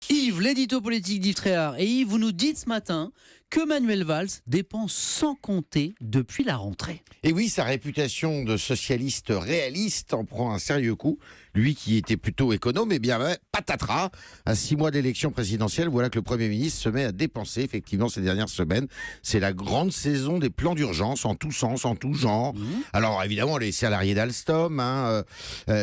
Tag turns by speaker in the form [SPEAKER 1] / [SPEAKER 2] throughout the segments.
[SPEAKER 1] Yves, l'édito politique d'Yves Tréhard. Et Yves, vous nous dites ce matin que Manuel Valls dépense sans compter depuis la rentrée.
[SPEAKER 2] Et oui, sa réputation de socialiste réaliste en prend un sérieux coup. Lui qui était plutôt économe, eh bien patatras, à 6 mois d'élection présidentielle, voilà que le Premier ministre se met à dépenser effectivement ces dernières semaines. C'est la grande saison des plans d'urgence en tous sens, en tout genre. Alors évidemment, les salariés d'Alstom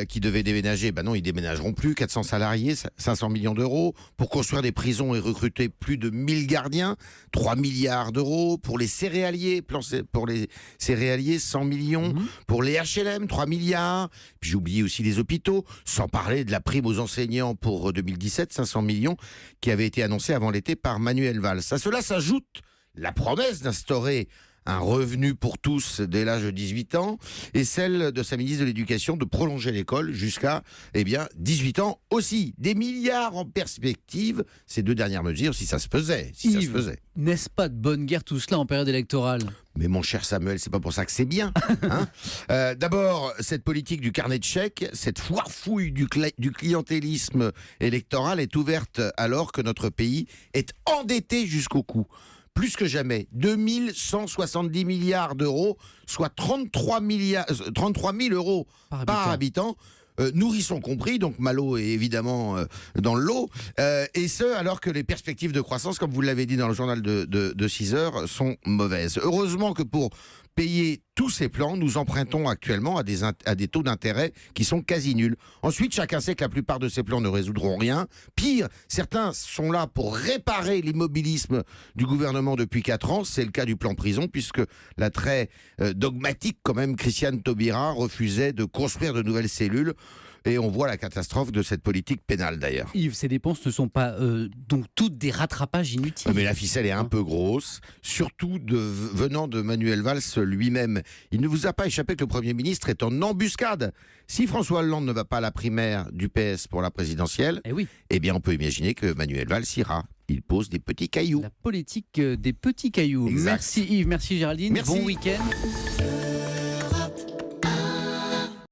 [SPEAKER 2] qui devaient déménager, non, ils déménageront plus. 400 salariés, 500 millions d'euros. Pour construire des prisons et recruter plus de 1000 gardiens, 3 milliards d'euros. Pour les céréaliers, 100 millions. Pour les HLM, 3 milliards. Puis j'oublie aussi les hôpitaux. Sans parler de la prime aux enseignants pour 2017, 500 millions, qui avait été annoncée avant l'été par Manuel Valls. À cela s'ajoute la promesse d'instaurer un revenu pour tous dès l'âge de 18 ans et celle de sa ministre de l'Éducation de prolonger l'école jusqu'à 18 ans aussi. Des milliards en perspective, ces deux dernières mesures, si ça se faisait.
[SPEAKER 1] Yves, n'est-ce pas de bonne guerre tout cela en période électorale ?
[SPEAKER 2] Mais mon cher Samuel, c'est pas pour ça que c'est bien. D'abord, cette politique du carnet de chèques, cette foire fouille du clientélisme électoral est ouverte alors que notre pays est endetté jusqu'au cou. Plus que jamais, 2170 milliards d'euros, soit 33 000 euros par habitant. Nourrissons compris, donc Malo est évidemment dans le lot, et ce alors que les perspectives de croissance, comme vous l'avez dit dans le journal de 6 heures, sont mauvaises. Heureusement que pour payer tous ces plans, nous empruntons actuellement à des taux d'intérêt qui sont quasi nuls. Ensuite, chacun sait que la plupart de ces plans ne résoudront rien. Pire, certains sont là pour réparer l'immobilisme du gouvernement depuis 4 ans. C'est le cas du plan prison, puisque la très dogmatique, quand même, Christiane Taubira refusait de construire de nouvelles cellules. Et on voit la catastrophe de cette politique pénale, d'ailleurs.
[SPEAKER 1] Yves, ces dépenses ne sont pas donc toutes des rattrapages inutiles.
[SPEAKER 2] Mais la ficelle est un peu grosse, surtout venant de Manuel Valls lui-même. Il ne vous a pas échappé que le Premier ministre est en embuscade. Si François Hollande ne va pas à la primaire du PS pour la présidentielle, eh bien on peut imaginer que Manuel Valls ira. Il pose des petits cailloux.
[SPEAKER 1] La politique des petits cailloux.
[SPEAKER 2] Exact.
[SPEAKER 1] Merci Yves, merci Géraldine.
[SPEAKER 2] Merci.
[SPEAKER 1] Bon week-end.